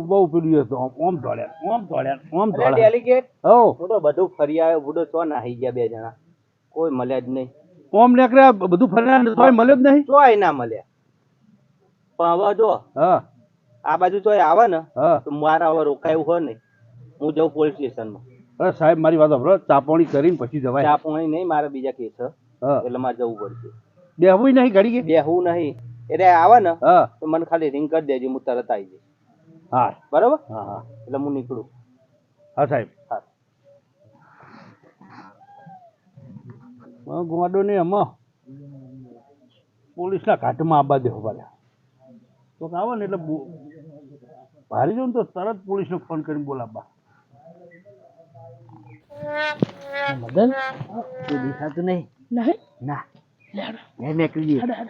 બહુ પેલું હતું ઓમ દોડ્યા ડેલિકેટ હો હું તો બધું ફરી આવ્યો બુડો ચો નાહી ગયા બે જણા કોઈ મળ્યા જ નહીં ઓમ નીકળ્યા બધું ફર્યા તોય મળ્યો જ નહીં ચોય ના મળ્યા પણ હવે જો હા આ બાજુ ચોય આવે ને હા તો મારા હવે રોકાયું હોય ને હું જાઉં પોલીસ સ્ટેશનમાં અરે સાહેબ મારી વાત સાંભળો ચાપણી કરીને પછી જવાય ચા પાણી નહીં મારા બીજા કેસ છે હા એટલે મારે જવું પડશે બેહવું નહીં ઘડી કે બેહવું નહીં એટલે આવે ને હા તો મને ખાલી રિંગ કરી દેજો હું તરત આવી જઈશ હા બરાબર હા હા એટલે હું નીકળું હા સાહેબ હા ગોડો ને એમાં પોલીસના ઘાટમાં આબા દેવો પડે તો આવે ને એટલે ભારી જાઉં ને તો તરત પોલીસને ફોન કરીને બોલાવવા મદન કોઈ દેખાતું નહીં ના મેં નીકળી ગયું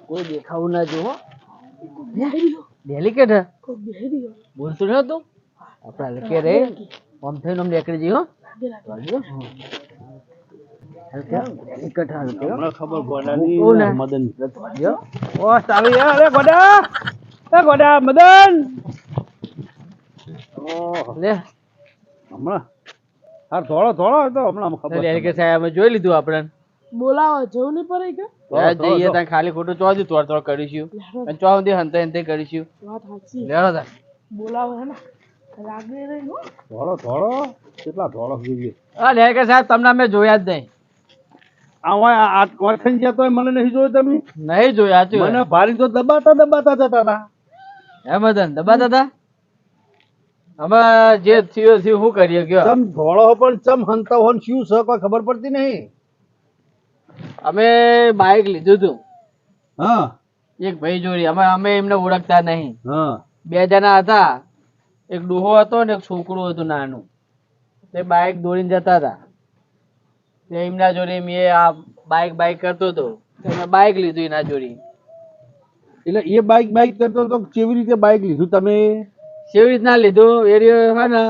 કોઈ દેખાવું ના જોવો ડેલિકેટ બોલતું ન તું આપણા લખે રે આમ થઈને આમ નીકળી જઈ હો હમણાં ખબર ગોડાની મદન ઓ ચાવી અરે ગોડા મદન લે હમણાં હા થોડો તો હમણાં ખબર ડેલિકેટ સાહેબ અમે જોઈ લીધું આપણે બોલાવો જવું નહીં પડે કે જઈએ ત્યાં ખાલી ખોટું ચોથી થોડ કરીશું અને ચો સુધી હંતે કરીશું વાત સાચી લેડો તા બોલાવો હે ને રાગે રહી હો થોડો કેટલા થોડો જોઈએ હા ડેલિકેટ સાહેબ તમને અમે જોયા જ નહીં આ કોઠન ગયા તો મને નહીં જોયું તમે નહીં જોયા હતું મને ભારી તો દબાતા જતા હતા હે મદન દબાતા હતા અમે જે થયું શું કરીએ કયો ચમ ધોળો પણ ચમ હંતા હોન શું છે કોઈ ખબર પડતી નહીં અમે બાઇક લીધું હતું હા એક ભાઈ જોડી અમે એમને ઓળખતા નહીં હા બે જણા હતા એક ડોહો હતો ને એક છોકરું હતું નાનું તે બાઇક દોડીને જતા હતા તે એમના જોડે મેં આ બાઇક કરતો હતો મેં બાઇક લીધું એના જોડી એટલે એ બાઇક કરતો તો કેવી રીતે બાઇક લીધું તમે કેવી રીતના લીધું એ હે ને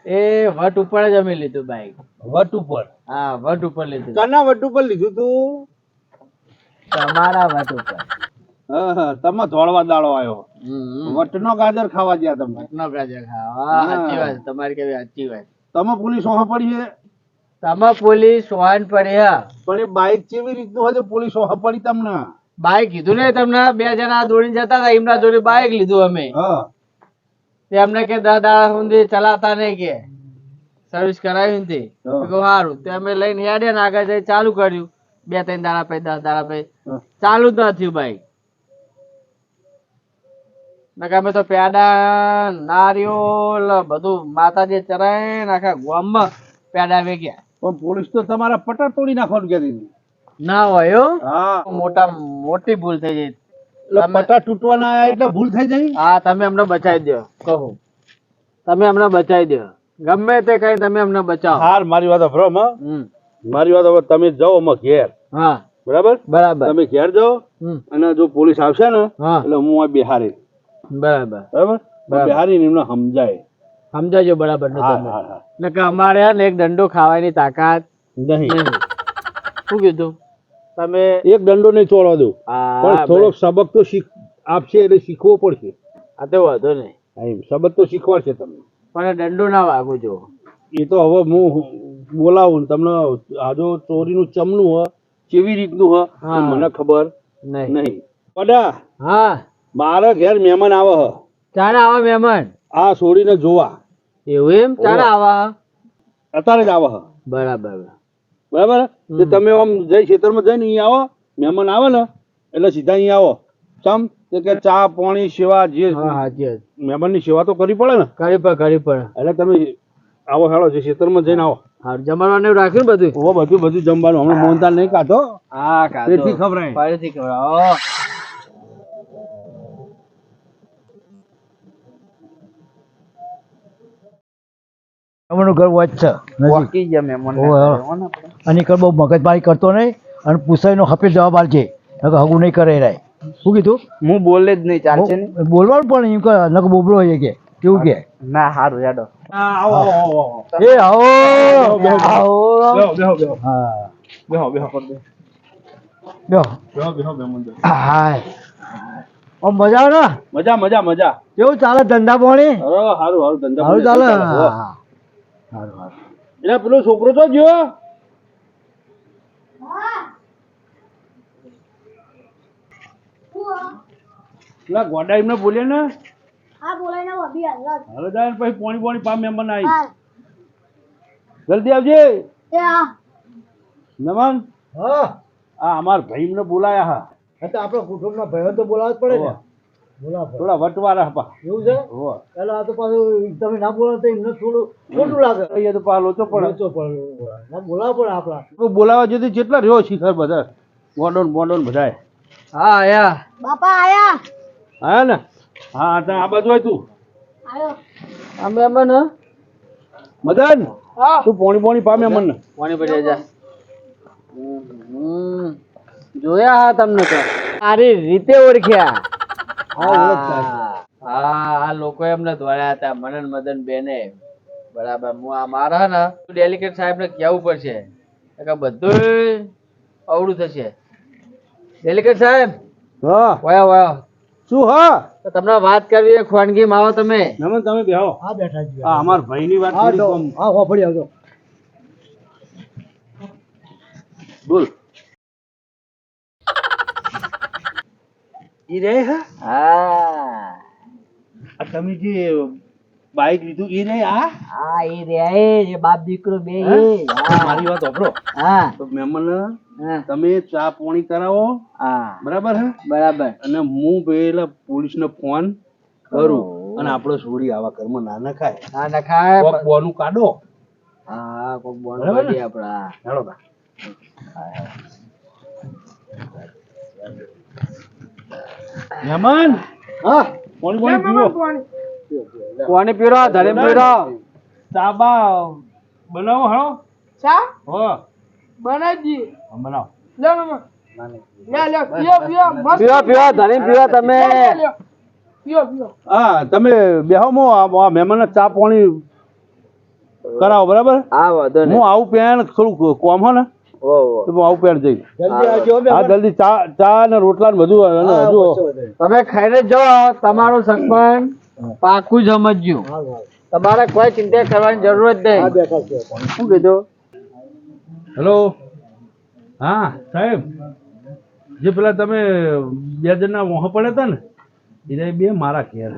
એ વટ ઉપર જ અમે લીધું બાઇક વટ ઉપર હા વટ ઉપર લીધું કના વટ ઉપર લીધું તું તમારા વટ ઉપર હા તમે ધોળવા દાડો આવ્યો વટનો ગાજર ખાવા ગયા તમે નો ગાજર ખાવા સાચી વાત તમારી કેવી સાચી વાત તમે પોલીસ ઓહા પડી છે તમે પોલીસ વાહન પડ્યા પણ એ બાઇક કેવી રીતનું હોય પોલીસ ઓહા પડી તમને બાઇક કીધું ને તમને બે જણા દોડીને જતા હતા એમના જોડે બાઇક લીધું અમે હા તે અમને કે દાદા સુધી ચલાતા નહીં કે સર્વિસ કરાવી નથી સારું તે અમે લઈને હેડે ને આગળ જઈ ચાલુ કર્યું 2-3 દાડા પછી 10 દાડા પછી ચાલુ જ ના થયું બાઈક નકા અમે તો પેડા નારિયોલ બધું માતાજી ચરાય આખા ગામમાં પેડા વેગ્યા પણ પોલીસ તો તમારા પટા તોડી નાખવાનું કહેતી હતી ના હોય હા મોટી ભૂલ થઈ જાય પટા તૂટવાના આયા એટલે ભૂલ થઈ જાય હા તમે અમને બચાવી દો કહો તમે અમને બચાવી દો ગમે તે કઈ તમે અમને બચાવો હાર મારી વાત સાંભળો મારી વાત હવે તમે જાઓ અમે ઘેર હા બરાબર તમે ઘેર જાઓ અને જો પોલીસ આવશે ને એટલે હું આ બિહારી બરાબર બિહારી એમને સમજાજો બરાબર અમારે એક દંડો ખાવાની તાકાત નહીં શું કીધું તમે એક દંડો નહીં છોડવા દો પણ થોડોક સબક તો આપશે એટલે શીખવો પડશે આ તો વાંધો નહીં સબક તો શીખવાડશે તમને પણ દંડો ના વાગો જો એ તો હવે હું બોલાવું ને તમને આજો ચોરીનું ચમનું હ કેવી રીતનું હ મને ખબર નહીં પડા હા મારા ઘેર મહેમાન આવે હ ચાલે આવા મહેમાન આ છોડીને જોવા એવું એમ ચાલે આવા અત્યારે જ આવે હ બરાબર તમે આમ જઈ ખેતરમાં જઈને અહીંયા આવો મહેમાન આવે ને એટલે સીધા અહીંયા આવો સમ કે ચા પાણી સેવા જે મહેમાનની સેવા તો કરવી પડે ને કરવી પડે એટલે તમે આવો હેડો જે ખેતરમાં જઈને આવો જમવાનું રાખ્યું બધું બધું જમવાનું હમણાં મોહનતાલ નહીં ખાધો તેથી ખવડાય ફરીથી ખવડાવો અમારું ઘર વચ છે અને કર બહુ મગજમારી કરતો નહીં અને પૂછાઈનો હફીર જવાબ આલજે હગું નહીં કરે રાય શું કીધું હું બોલે જ નહીં ચાલશે ને બોલવાનું પણ એમ કે નક બોબડો હોય કે કેવું કે ના સારું યાડો આવો હા આમ મજા આવે ને? મજા મજા મજા. કેવું ચાલે ધંધા પાણી? હારું હારું ધંધા સારું ચાલે? હો. હા. સારું સારું. એટલે પેલો છોકરો તો ગયો પેલા ગોડા એમને બોલ્યા ને હા બોલાય ના ભાભી હાલ હવે જાય ને પછી પોણી પોણી પામ મહેમાન આવી જલ્દી આવજે એ હા મહેમાન. હા આ અમાર ભાઈ એમને બોલાયા હા. હા તો આપણો કુટુંબના ભાઈઓ તો બોલાવવા જ પડે ને. હોવે. બોલાવો પડે. થોડા વટવારા હપા. એવું છે? હો એટલે આ તો પાછું તમે ના બોલાવો તો એમને થોડું ખોટું લાગે. અહીંયા તો પા લોચો પડે. લોચો પડે. ના બોલાવવા પડે આપણા. તો બોલાવા જતી કેટલા રહ્યો શિખર બધા બોડોન બોડોન બધાય હા આયા બાપા આયા આયા ને. હા તો આ બાજુ હોય તું આયો અમે અમન મદન હા તું પોણી પોણી પામે મન પાણી પડી જા જોયા હા તમને તો સારી રીતે ઓળખ્યા. હા આ લોકો એમને દોડ્યા હતા મનન મદન બેને બરાબર. હું આ મારા ને ડેલિકેટ સાહેબ ને કેવું પડશે કે બધું અવળું થશે. ડેલિકેટ સાહેબ હા વયો વયો શું હા તો તમને વાત કરવી ખોનગી માં આવો તમે. નમન તમે બેહો. હા બેઠા છીએ. હા અમાર ભાઈની વાત હા થોડી તો કમ. હા વાપરી આવજો. બોલ ઈ રે હા હા આ તમે જે બાઈક લીધું ઈ રે આ હા એ રે એ બાપ દીકરો બે હે? મારી વાત સાંભળો હા તો મહેમાન હા તમે ચા પોણી કરાવો હા બરાબર હે બરાબર. અને હું પેલા પોલીસ ને ફોન કરું અને આપણો છોડી આવા ઘરમાં ના નખાય. હા નખાય. કોક બોનું કાઢો. હા કોક બોન બરાબર ને? પડી આપડા. હેડો બા. મહેમાન હા પોણી પોણી પીવો. કોને પીરો ધરેમ પીરો. ચા બા બનાવો હાલો. ચા હો બનાવી હા, બનાવો. લે મામા લે પીઓ પીઓ મસ્ત પીરો પીરો ધરેમ પીરો તમે. પીઓ પીઓ હા તમે બેહો મો આ મહેમાનને ચા પાણી કરાવો બરાબર. હા વાંધો હું નહીં. આવું પેન થોડું કોમ હો ને ઓ ઓ. તો હું આવું પેન જઈ. જલ્દી આવજો બે. હા જલ્દી ચા ચા ને રોટલા ને બધું અને હા, હજુ બસો વધારે. તમે ખાઈને જાઓ તમારું સગપણ પાકું સમજજો. હા હા. તમારે કોઈ ચિંતા કરવાની જરૂર જ હા નહીં. બેઠા છીએ. શું કીધું? હેલો હા સાહેબ જે પેલા તમે બે જણના વોહ પડ્યા હતા ને એ બે મારા ઘેર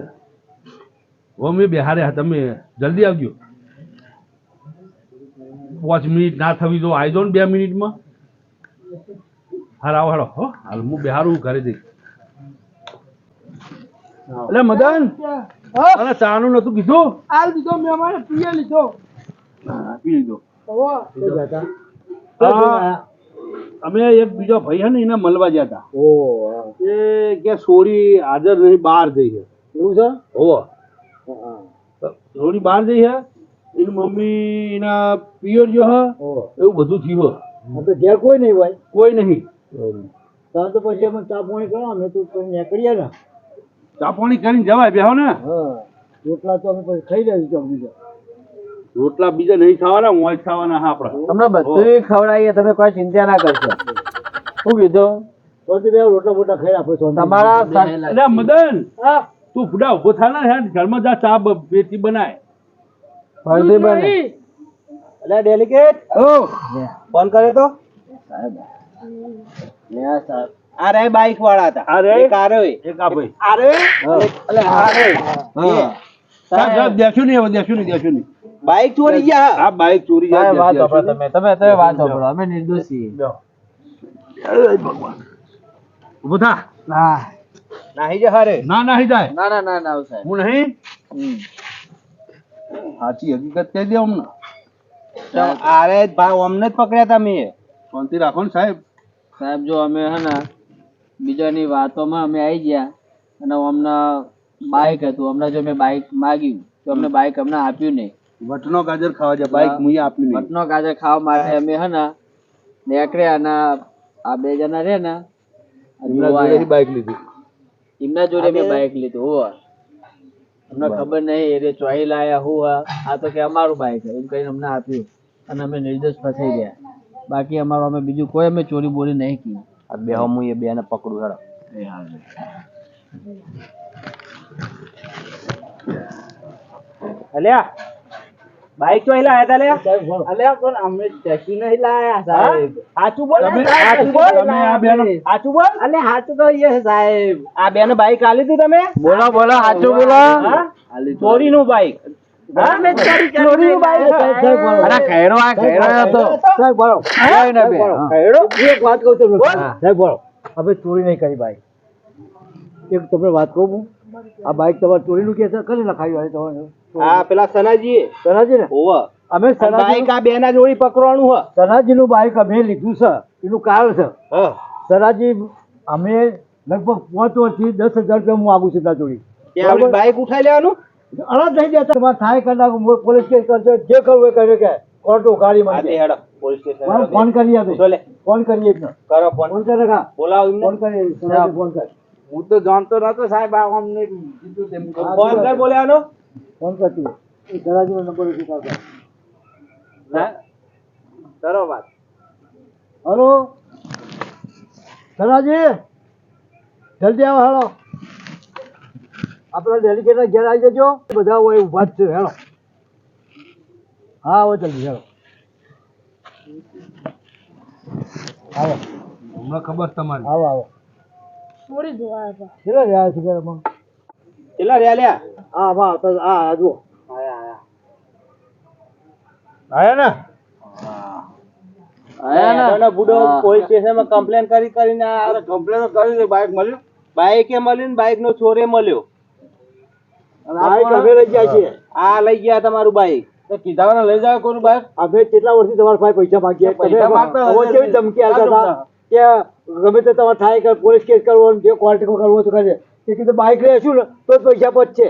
હો મેં બેહાર્યા તમે જલ્દી આવજો. 5 મિનિટ ના થવી તો આવી જાઓ ને 2 મિનિટમાં. હાલ આવો હાલો હો હાલ હું બેહારું ઘરે જઈ. એટલે મદન હા અને ચાનું નતું કીધું. આલ દીધો મેં અમારે પીએ લીધો હા પી લીધો. ઓહો શું બેઠા? હા અમે એક બીજો ભાઈ છે ને એને મળવા ગયા હતા. ઓહ હા. એ કે સોરી હાજર નહીં બહાર જઈ છે. એવું છે? હો હા. સોરી બહાર જઈ છે એની મમ્મી એના પિયર જો હે ઓહ. એવું બધું થયું હે. આ તો ઘેર કોઈ નહીં હોય. કોઈ નહીં. તાર તો પછી અમે ચા પાણી કરો અમે તો પછી નીકળીએ ને. ચા પાણી કરીને જવાય બેહો ને. હા. રોટલા તો અમે પછી ખાઈ લઈશું બીજા. રોટલા બીજા નહીં ખાવાના મોજ ખાવાના હા આપડા. તમને બધું ખવડાવીએ તમે કોઈ ચિંતા ના કરશો. શું કીધું? તો બે રોટલા બોટલા ખાઈ આપણે શાંતિ. તમારા એટલે મદન હા તું ફુડા ઉભો થા ને હેડ ઘરમાં જા ચા પેટી બનાય. ફરતી બને. એટલે ડેલિકેટ ફોન કર્યો તો આ રે બાઈક વાળા હતા. અરે એક આ રહ્યો. એક આ ભાઈ આ રહ્યો. એટલે આ રહ્યો. સાહેબ સાહેબ દેખ્યું નહીં હવે દેખ્યું નહીં. બાઈક ચોરી ગયા. આ બાઈક ચોરી સાહેબ, જાય વાત સાંભળો તમે વાત સાંભળો. અમે નિર્દોષ છીએ. ઉભો થા. હા. નાહી જા હારે. ના નહીં જાય ના ના ના ના સાહેબ. હું નહીં હમ. સાચી હકીકત કહી દે અમને. આરે ભાઈ અમને જ પકડ્યા હતા મેં. શાંતિ રાખો ને સાહેબ. સાહેબ જો અમે હે ને બીજાની વાતોમાં અમે આવી ગયા અને અમને બાઈક હતું. હમણાં જો મેં બાઈક માગ્યું તો અમને બાઈક અમને આપ્યું નહીં. વટનો ગાજર ખાવા જાય બાઈક મુએ આપ્યું નહીં. વટનો ગાજર ખાવા માટે અમે હે ને નીકળ્યા અને આ બે જણા રે ને એમના જોડેથી બાઈક લીધી. એમના જોડે મેં બાઈક લીધું. હોવા અમને ખબર નહીં એ રે ચોહી લાયા હું આ તો કે અમારું બાઈક એમ કહીને અમને આપ્યું અને અમે નિર્દોષ ફસાઈ ગયા. બાકી અમારું અમે બીજું કોઈ અમે ચોરી બોરી નહીં કી. બે હું એ બે ને પકડું હેડો. એ હાલ. અલ્યા બાઈક તો લાયા તા લ્યા અલ્યા પણ અમે ટેક્સી નહીં લાયા સાહેબ સાચું બોલ સાચું બોલ તમે આ બેનો સાચું બોલ અલે સાચું તો એ સાહેબ આ બેને બાઈક આલી તું તમે બોલો બોલો સાચું બોલો ચોરીનું બાઈક ચોરીનું બાઈક અરે ખેરો આ ખેરો હતો સાહેબ બોલો કઈ ના બે ખેરો એક વાત કહું તમને સાહેબ બોલો હવે ચોરી નહીં કરી બાઈક એક તમને વાત કહું હું આ બાઈક તમારે ચોરીનું કેસ કરી લખાયું હોય તમારે આ પેલા સનાજી સનાજી ને ઓવા અમે સનાજી બાઈક આ બેના જોડી પકડવાનું હ સનાજીનું બાઈક અમે લીધું છે એનું કારણ છે હા સનાજી અમે લગભગ 5 વર્ષથી 10,000 રૂપિયા હું આગું છું ત્યાં ચોરી કે આપણે બાઈક ઉઠાઈ લેવાનું અલગ થઈ જતા તમારે થાય કરી નાખો પોલીસ કેસ કરજો જે કરવું એ કરે કે કોર્ટ ઉગાડી આ મને તે હેડો પોલીસ સ્ટેશન ફોન કરીએ તો ચાલે ફોન કરીએ જ ને કરો ફોન ફોન કરે કા બોલાવો એમને ફોન કરીએ સનાજી ફોન કર હું તો જાણતો નતો સાહેબ આ અમને કીધું તેમ ફોન કર બોલ્યાનો ફોન કરતી એ સનાજીનો નંબર ઉઠાવતા હા કરો વાત હલો સનાજી જલ્દી આવો હેલો આપણા ડેલિગેટના ઘેર આવી જજો બધા હોય ઊભા જ છે હેલો હા આવો જલ્દી હેલો આવો હમણાં ખબર તમારી આવો આવો છોડી દો આ બા. કેટલા રહ્યા છે ઘરમાં કેટલા રહ્યા લ્યા હા વાહ તો હા જુઓ આયા ને આયા ને બુડો પોલીસ સ્ટેશનમાં કમ્પ્લેન કરીને આ કમ્પ્લેન કરી બાઈક મળ્યું બાઈકે મળ્યું ને બાઈક નો ચોરે મળ્યો બાઈક અમે લઈ ગયા છીએ આ લઈ ગયા તમારું બાઈક તો કીધા લઈ જાવ કોનું બાઈક અમે કેટલા વર્ષથી તમારા પાસે પૈસા માંગીએ પૈસા માંગતા હવે કેવી ધમકી આપતા હતા કે ગમે તે તમારે થાય કે પોલીસ કેસ કરવો ને જે કોર્ટમાં કરવો તો કરે તે કીધું બાઈક લેશું ને તો જ પૈસા પચશે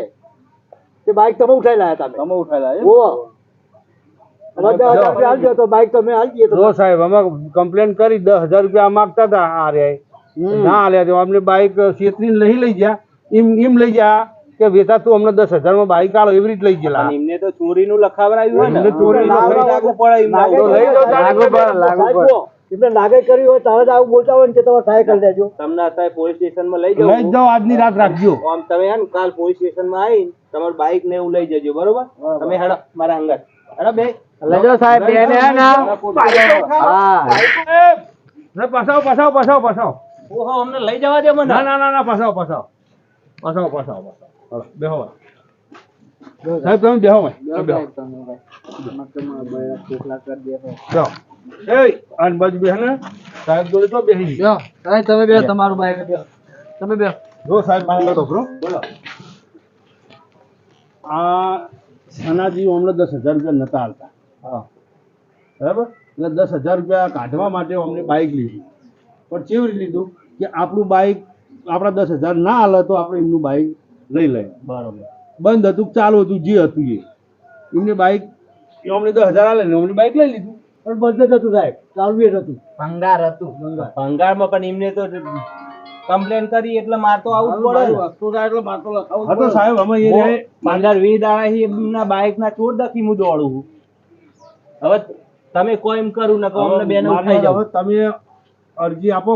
તે બાઈક તમે ઉઠાઈ લાયા તમે ઉઠાયેલા ઓહો હાલજો તો બાઈક તમે હાલજીએ તો જો સાહેબ અમે કમ્પ્લેન કરી 10,000 રૂપિયા માંગતા હતા આ રે ના આલ્યા તો અમને બાઈક છેતરીને લઈ ગયા એમ લઈ ગયા કે વેતા તું અમને 10,000 માં બાઈક આલો એવી રીતે લઈ ગયેલા એમને તો ચોરીનું લખાવરાયું હોય ને એમને ચોરીનું લાગુ પડે એમને. તો લઈ જાઓ તારે. સાહેબ, એમને લાગે કર્યું હોય તારે જ આવું બોલતા હોય ને કે તમે સહાય કરી દેજો તમને અત્યારે પોલીસ સ્ટેશનમાં લઈ લઈ જ જાઓ જાઓ આજની રાત રાખજો આમ તમે હે ને કાલ પોલીસ સ્ટેશનમાં આવીને તમારું બાઈક ને એવું લઈ જજો બરોબર તમે હેડો મારા અંગત હેડો બે લઈ જાઓ સાહેબ બે ને હે ને હા ના પસાવ ઓહો અમને લઈ જવા દે મને ના પસાવ બેહો સાહેબ તમે બેહો બેહો જાઓ. એ આન બાજુ બેહ ને સાહેબ જોડે તો બેહી ગયો. તમે બે તમારું બાઈક તમે બે જો સાહેબ મારી વાત સાંભળો. આ સનાજી અમને 10,000 રૂપિયા નતા હાલતા બરાબર એટલે 10,000 રૂપિયા કાઢવા માટે અમને બાઈક લીધી પણ કેવી રીતે લીધું કે આપણું બાઈક આપણા 10,000 ના હાલે તો આપણે એમનું બાઈક લઈ લઈએ બરોબર બંધ હતું ચાલુ હતું જે હતું એ એમને બાઈક એ અમને 10,000 હાલે ને અમને બાઈક લઈ લીધું પણ બધે જ હતું સાહેબ ચાલુ જ હતું ભંગાર હતું ભંગારમાં પણ એમને તો કમ્પ્લેન કરી એટલે માર તો આવું જ પડે હા તો સાહેબ અમે એ રહે 15-20 દાડા એમના બાઈક ના ચોર દખી હું દોડું છું. હવે તમે કોઈ એમ કરું ને અમને બેને ઉઠાઈ જાવ હવે તમે અરજી આપો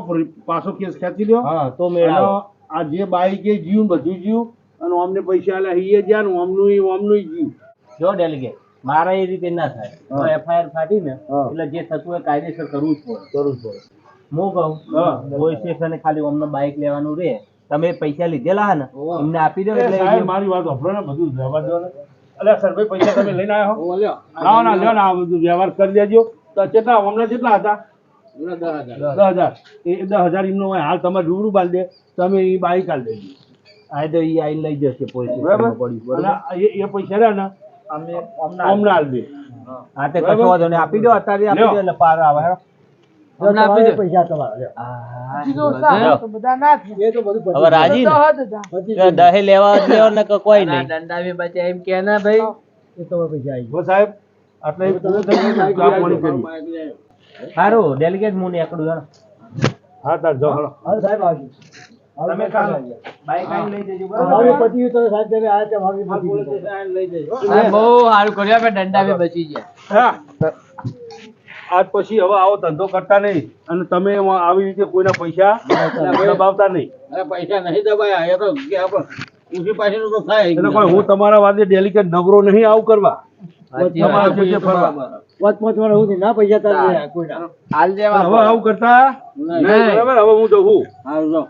પાછો કેસ ખેંચી લ્યો હા તો મેળાવો અને આ જે બાઈક એ જીવ બધું જીવ અને અમને પૈસા આલ્યા એ જ્યાં ને અમનું જીવ જો ડેલિગેટ મારા એ રીતે ના થાય એફઆઈઆર ફાટી ને એટલે જે થતું હોય કાયદેસર કરવું જ પડે હું કહું પોલીસ સ્ટેશને ખાલી અમને બાઈક લેવાનું રે તમે પૈસા લીધેલા હે ને એમને આપી દો એટલે સાહેબ મારી વાત સાંભળો ને બધું વ્યવહાર દો ને અલ્યા સર ભાઈ પૈસા તમે લઈને આવ્યા હો લાવો ના લ્યો ને આ બધું વ્યવહાર કરી દેજો તો કેટલા હમણાં કેટલા હતા 10,000 એ 10,000 એમનો હોય હાલ તમારે રૂબરૂ બાંધી દે તમે એ બાઈક હાલ દેજો આ તો ઈ આઈ લઈ જશે પોલીસ બરાબર સ્ટેશનમાં પડ્યું અને એ પૈસા રહ્યા ને અમને હાલ દે હા તે કશો વાંધો નહીં આપી દો અત્યારે આપી દો એટલે પાર આવે હેડો. તમારે પૈસા તમારા લ્યો. કીધું સાહેબ તો બધા ના થયા. એ તો બધું પતી હવે રાજી તો ને હદ હતા. પતી તો દહે લેવા જ લેવા ને કોઈ નહીં દંડા બી બચે એમ કે ના ભાઈ એ તમારા પૈસા આવી હો સાહેબ આટલે પૂરું થઈ ગયું ચા પાણી કરીએ. સારું ડેલિગેટ હું ને એકડું જાણો હા તાર જો હાલો. હવે સાહેબ આવજો તમે કાલ બાઈક આઈને લઈ જજો અમારું પતિ તો સાહેબ તમે આ છે અમારું પતિ બહુ સારું કર્યું આપણે દંડા બી બચી ગયા હા આજ પછી હવે આવો ધંધો કરતા નહીં અને તમે એમાં આવી રીતે કોઈના પૈસા દબાવતા નહીં. પૈસા નહીં દબાયા એ તો ઊંચી પાછળનું તો થાય એટલે કોઈ હું તમારા વાદે ડેલિકેટ નવરો નહીં આવું કરવા. તમારા પૈસે ફરવા. ના પૈસા તારે કોઈના હાલ જેવા હવે આવું કરતા નહીં. બરાબર, હવે હું જઉં.